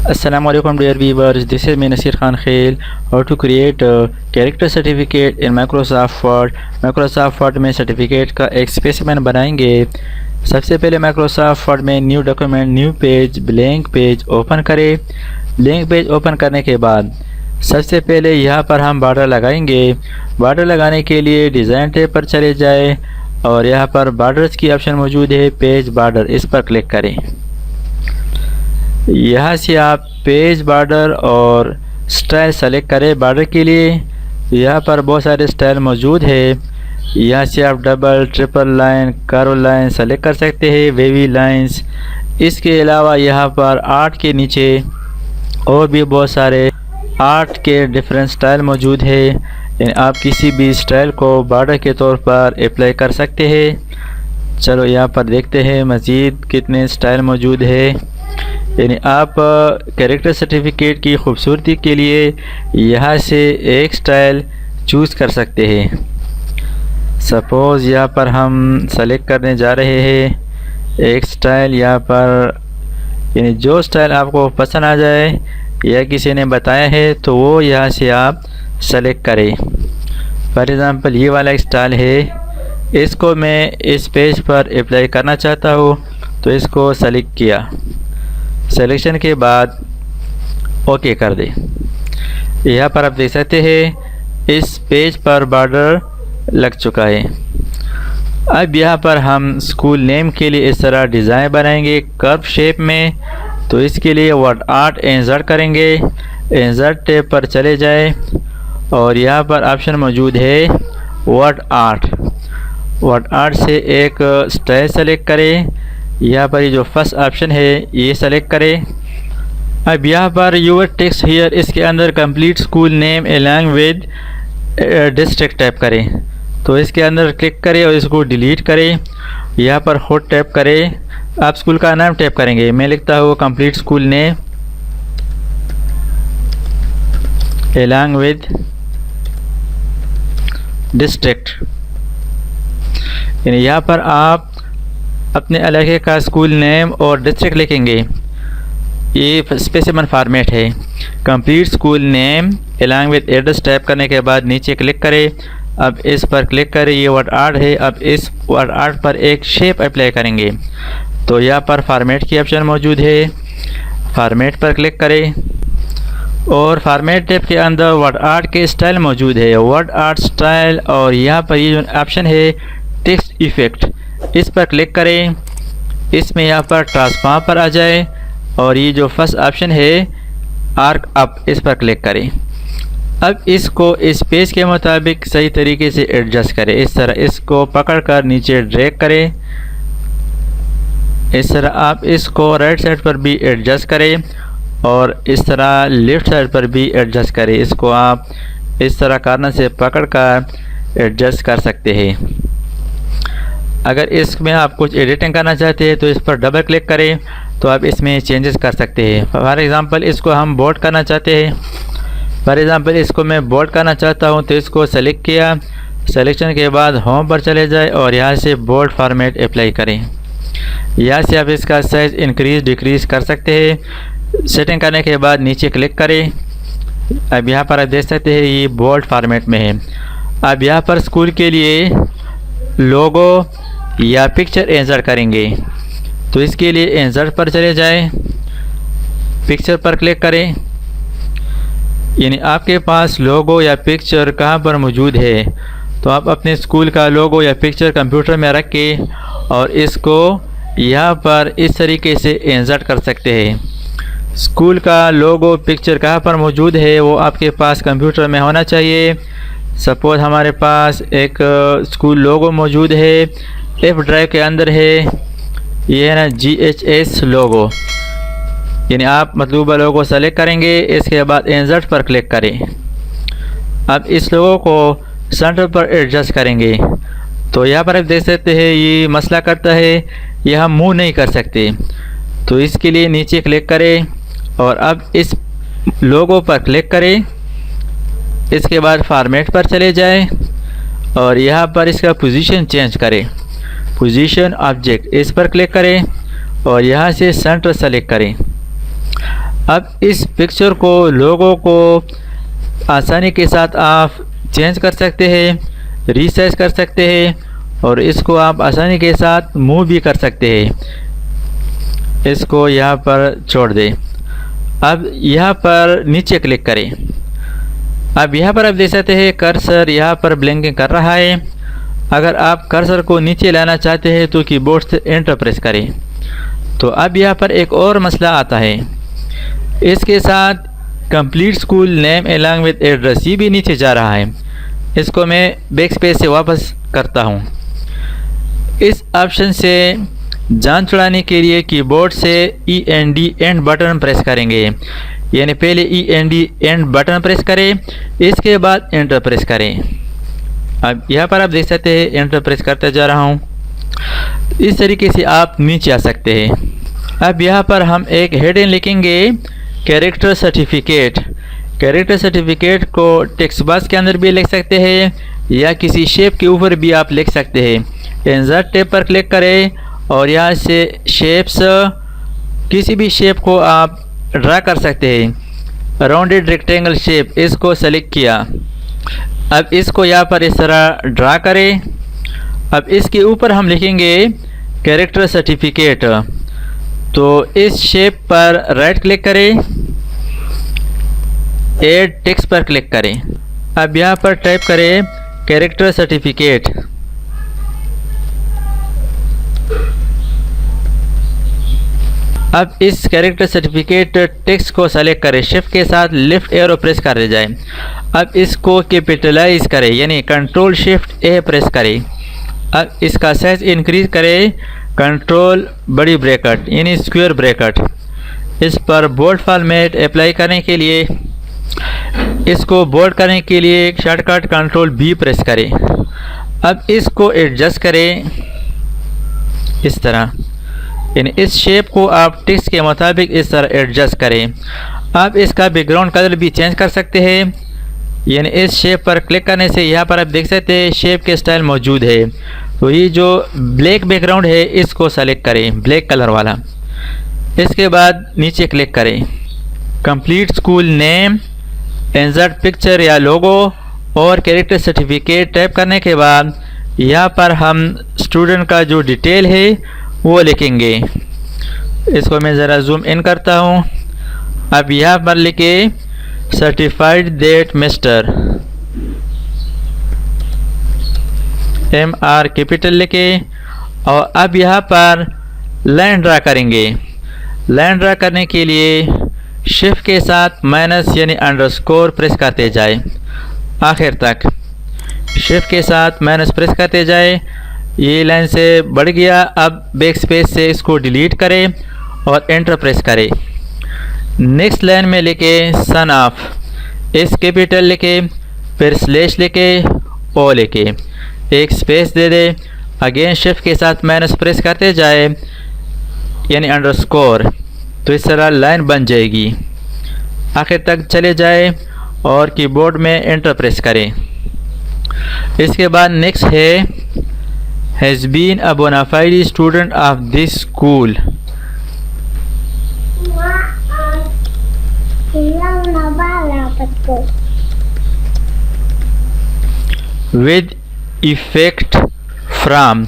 Assalamualaikum dear viewers, this is me Nasir Khan Khail. How to create a character certificate in Microsoft Word. Microsoft Word में certificate का एक specimen बनाएंगे। सबसे पहले Microsoft Word में new document, new page, blank page open करें। Blank page open करने के बाद सबसे पहले यहाँ पर हम बॉर्डर लगाएंगे। बॉर्डर लगाने के लिए डिज़ाइन टैब पर चले जाए और यहाँ पर बॉर्डर्स की ऑप्शन मौजूद है, पेज बॉर्डर, इस पर क्लिक करें। यहाँ से आप पेज बॉर्डर और स्टाइल सेलेक्ट करें। बॉर्डर के लिए यहाँ पर बहुत सारे स्टाइल मौजूद है। यहाँ से आप double, triple line, curve line select कर सकते हैं, वेवी लाइंस। इसके अलावा यहाँ पर आर्ट के नीचे और भी बहुत सारे आर्ट के डिफरेंट स्टाइल मौजूद है। यानी आप किसी भी स्टाइल को बॉर्डर के तौर पर अप्लाई कर सकते हैं। चलो यहाँ पर देखते हैं मज़ीद कितने स्टाइल मौजूद है। यानी आप कैरेक्टर सर्टिफिकेट की खूबसूरती के लिए यहाँ से एक स्टाइल चूज़ कर सकते हैं। सपोज़ यहाँ पर हम सेलेक्ट करने जा रहे हैं एक स्टाइल। यहाँ पर यानी जो स्टाइल आपको पसंद आ जाए या किसी ने बताया है तो वो यहाँ से आप सेलेक्ट करें। फॉर एग्ज़ाम्पल ये वाला एक स्टाइल है, इसको मैं इस पेज पर अप्लाई करना चाहता हूँ तो इसको सेलेक्ट किया। सिलेक्शन के बाद ओके कर दें। यहाँ पर आप देख सकते हैं इस पेज पर बॉर्डर लग चुका है। अब यहाँ पर हम स्कूल नेम के लिए इस तरह डिज़ाइन बनाएंगे कर्व शेप में। तो इसके लिए वर्ड आर्ट इंसर्ट करेंगे। इंसर्ट टैब पर चले जाए और यहाँ पर ऑप्शन मौजूद है वर्ड आर्ट। वर्ड आर्ट से एक स्टाइल सेलेक्ट करें। यहाँ पर ये जो फर्स्ट ऑप्शन है ये सेलेक्ट करें। अब यहाँ पर यूर टेक्स्ट हियर, इसके अंदर complete school name along with district type करें। तो इसके अंदर क्लिक करें और इसको डिलीट करें। यहाँ पर होट टाइप करें, आप स्कूल का नाम टाइप करेंगे। मैं लिखता हूँ complete school name along with district. यानी यहाँ पर आप अपने इलाके का स्कूल नेम और डिस्ट्रिक्ट लिखेंगे। ये स्पेसिमन फॉर्मेट है। Complete school name along with address type करने के बाद नीचे क्लिक करें। अब इस पर क्लिक करें, ये वर्ड आर्ट है। अब इस वर्ड आर्ट पर एक शेप अप्लाई करेंगे। तो यहाँ पर फॉर्मेट की ऑप्शन मौजूद है, फॉर्मेट पर क्लिक करें और फॉर्मेट टैब के अंदर वर्ड आर्ट के स्टाइल मौजूद है, वर्ड आर्ट स्टाइल। और यहाँ पर ये जो ऑप्शन है टेक्स्ट इफेक्ट, इस पर क्लिक करें। इसमें यहाँ पर ट्रांसफॉर्म पर आ जाए और ये जो फर्स्ट ऑप्शन है आर्क अप, इस पर क्लिक करें। अब इसको इस पेज के मुताबिक सही तरीके से एडजस्ट करें। इस तरह इसको पकड़कर नीचे ड्रैग करें। इस तरह आप इसको राइट साइड पर भी एडजस्ट करें और इस तरह लेफ़्ट साइड पर भी एडजस्ट करें। इसको आप इस तरह कॉर्नर से पकड़कर एडजस्ट कर सकते हैं। अगर इसमें आप कुछ एडिटिंग करना चाहते हैं तो इस पर डबल क्लिक करें तो आप इसमें चेंजेस कर सकते हैं। फॉर एग्ज़ाम्पल इसको हम बोल्ड करना चाहते हैं। फॉर एग्ज़ाम्पल इसको मैं बोल्ड करना चाहता हूं तो इसको सेलेक्ट किया। सिलेक्शन के बाद होम पर चले जाए और यहाँ से बोल्ड फॉर्मेट अप्लाई करें। यहाँ से आप इसका साइज़ इंक्रीज़ डिक्रीज़ कर सकते हैं। सेटिंग करने के बाद नीचे क्लिक करें। अब यहाँ पर आप देख सकते हैं ये बोल्ड फॉर्मेट में है। अब यहाँ पर स्कूल के लिए लोगो या पिक्चर इंसर्ट करेंगे तो इसके लिए इंसर्ट पर चले जाएं, पिक्चर पर क्लिक करें। यानी आपके पास लोगो या पिक्चर कहाँ पर मौजूद है तो आप अपने स्कूल का लोगो या पिक्चर कंप्यूटर में रख के और इसको यहाँ पर इस तरीके से इंसर्ट कर सकते हैं। स्कूल का लोगो पिक्चर कहाँ पर मौजूद है वो आपके पास कंप्यूटर में होना चाहिए। सपोज़ हमारे पास एक स्कूल लोगो मौजूद है, एफ ड्राइव के अंदर है, ये है ना GHS लोगो। यानी आप मतलूबा लोगो सेलेक्ट करेंगे, इसके बाद इंसर्ट पर क्लिक करें। अब इस लोगो को सेंटर पर एडजस्ट करेंगे तो यहाँ पर आप देख सकते हैं ये मसला करता है, ये हम मूव नहीं कर सकते। तो इसके लिए नीचे क्लिक करें और अब इस लोगो पर क्लिक करें। इसके बाद फॉर्मेट पर चले जाएं और यहाँ पर इसका पोजीशन चेंज करें। पोजीशन ऑब्जेक्ट, इस पर क्लिक करें और यहाँ से सेंटर सेलेक्ट करें। अब इस पिक्चर को, लोगों को आसानी के साथ आप चेंज कर सकते हैं, रीसाइज कर सकते हैं और इसको आप आसानी के साथ मूव भी कर सकते हैं। इसको यहाँ पर छोड़ दें। अब यहाँ पर नीचे क्लिक करें। अब यहाँ पर आप देख सकते हैं कर्सर यहाँ पर ब्लिंकिंग कर रहा है। अगर आप कर्सर को नीचे लाना चाहते हैं तो कीबोर्ड से एंटर प्रेस करें। तो अब यहाँ पर एक और मसला आता है, इसके साथ complete school name along with address ये भी नीचे जा रहा है। इसको मैं बैक स्पेस से वापस करता हूँ। इस ऑप्शन से जान छुड़ाने के लिए कीबोर्ड से END एंड बटन प्रेस करेंगे, यानी पहले END एंड बटन प्रेस करें, इसके बाद एंटर प्रेस करें। अब यहाँ पर आप देख सकते हैं एंटर प्रेस करते जा रहा हूँ। इस तरीके से आप नीचे आ सकते हैं। अब यहाँ पर हम एक हेडिंग लिखेंगे, कैरेक्टर सर्टिफिकेट। कैरेक्टर सर्टिफिकेट को टेक्स्ट बॉक्स के अंदर भी लिख सकते हैं या किसी शेप के ऊपर भी आप लिख सकते हैं। इंसर्ट टैब पर क्लिक करें और यहाँ से शेप्स, किसी भी शेप को आप ड्रा कर सकते हैं। राउंडेड रेक्टेंगल शेप, इसको सेलेक्ट किया। अब इसको यहाँ पर इस तरह ड्रा करें। अब इसके ऊपर हम लिखेंगे कैरेक्टर सर्टिफिकेट। तो इस शेप पर राइट क्लिक करें, ऐड टेक्स्ट पर क्लिक करें। अब यहाँ पर टाइप करें कैरेक्टर सर्टिफिकेट। अब इस कैरेक्टर सर्टिफिकेट टेक्स्ट को सेलेक्ट करें, शिफ्ट के साथ लेफ्ट एरो प्रेस कर दे जाए। अब इसको कैपिटलाइज करें, यानी कंट्रोल शिफ्ट ए प्रेस करें। अब इसका साइज इंक्रीज करें, कंट्रोल बड़ी ब्रैकेट यानी स्क्वायर ब्रैकेट। इस पर बोल्ड फॉर्मेट अप्लाई करने के लिए, इसको बोल्ड करने के लिए एक शॉर्टकट कंट्रोल B प्रेस करें। अब इसको एडजस्ट करें इस तरह, यानी इस शेप को आप टेक्स्ट के मुताबिक इस तरह एडजस्ट करें। आप इसका बैकग्राउंड कलर भी चेंज कर सकते हैं, यानी इस शेप पर क्लिक करने से यहाँ पर आप देख सकते हैं शेप के स्टाइल मौजूद है। तो ये जो ब्लैक बैकग्राउंड है इसको सेलेक्ट करें, ब्लैक कलर वाला। इसके बाद नीचे क्लिक करें, complete school name, insert picture या लोगो और कैरेक्टर सर्टिफिकेट टाइप करने के बाद यहाँ पर हम स्टूडेंट का जो डिटेल है वो लिखेंगे। इसको मैं ज़रा जूम इन करता हूँ। अब यहाँ पर लिखे certified that mister, MR capital लिखे और अब यहाँ पर लाइन ड्रा करेंगे। लाइन ड्रा करने के लिए शिफ्ट के साथ माइनस यानी अंडरस्कोर प्रेस करते जाए आखिर तक। शिफ्ट के साथ माइनस प्रेस करते जाए। ये लाइन से बढ़ गया। अब बैक स्पेस से इसको डिलीट करें और एंटर प्रेस करें। नेक्स्ट लाइन में लिखे सन ऑफ, एस कैपिटल लिखे, फिर स्लैश लिखे, ओ लिखे, एक स्पेस दे दे। अगेन शिफ्ट के साथ माइनस प्रेस करते जाए यानी अंडरस्कोर, तो इस तरह लाइन बन जाएगी। आखिर तक चले जाए और कीबोर्ड में एंटर प्रेस करें। इसके बाद नेक्स्ट है has been a bonafide student of this school. with effect from,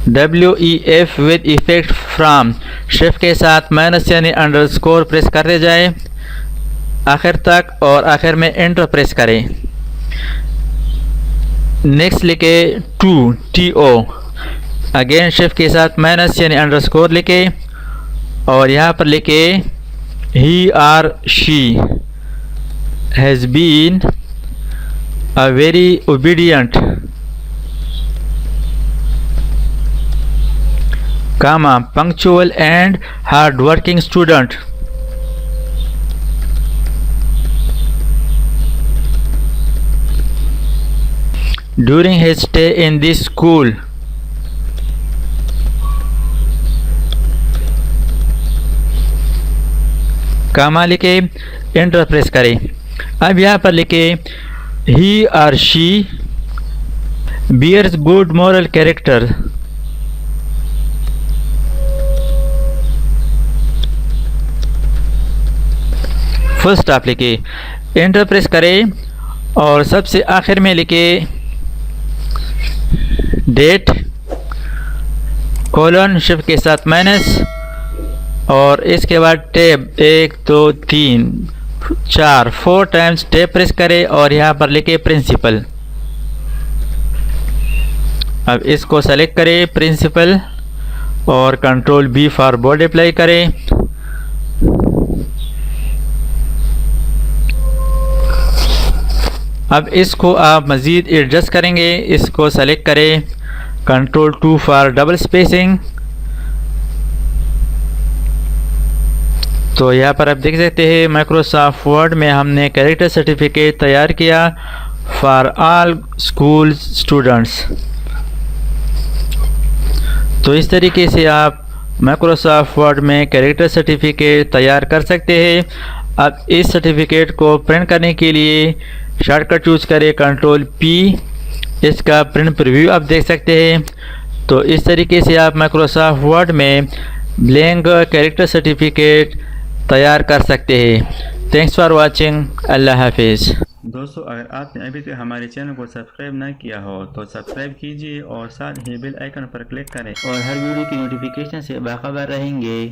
WEF with effect from, shift के साथ माइनस यानी अंडरस्कोर प्रेस करते जाए आखिर तक और आखिर में एंटर प्रेस करें। नेक्स्ट लिखे टू, TO, अगेन शिफ्ट के साथ माइनस यानी अंडरस्कोर लिखे और यहाँ पर लिखे he or she has been a very obedient, punctual and hard-working student. During his stay in this school, कामा लिखे एंटर प्रेस करें। अब यहाँ पर लिखे he or she bears good moral character, full stop लिखे, एंटर प्रेस करें और सबसे आखिर में लिखे डेट कोलन शिफ्ट के साथ माइनस और इसके बाद टैब 1 2 3 4 4 टाइम्स टैब प्रेस करें और यहाँ पर लिखे प्रिंसिपल। अब इसको सेलेक्ट करें प्रिंसिपल और control B for bold apply करें। अब इसको आप मज़ीद एडजस्ट करेंगे, इसको सेलेक्ट करें कंट्रोल 2 फॉर डबल स्पेसिंग। तो यहाँ पर आप देख सकते हैं माइक्रोसॉफ्ट वर्ड में हमने कैरेक्टर सर्टिफिकेट तैयार किया फॉर ऑल स्कूल स्टूडेंट्स। तो इस तरीके से आप माइक्रोसॉफ्ट वर्ड में कैरेक्टर सर्टिफिकेट तैयार कर सकते हैं। अब इस सर्टिफिकेट को प्रिंट करने के लिए शॉर्टकट चूज करें कंट्रोल पी, इसका प्रिंट प्रीव्यू आप देख सकते हैं। तो इस तरीके से आप माइक्रोसॉफ्ट वर्ड में ब्लैंक कैरेक्टर सर्टिफिकेट तैयार कर सकते हैं। थैंक्स फॉर वाचिंग, अल्लाह हाफिज़। दोस्तों, अगर आपने अभी तक हमारे चैनल को सब्सक्राइब ना किया हो तो सब्सक्राइब कीजिए और साथ ही बेल आइकन पर क्लिक करें और हर वीडियो की नोटिफिकेशन से बाखबर रहेंगे।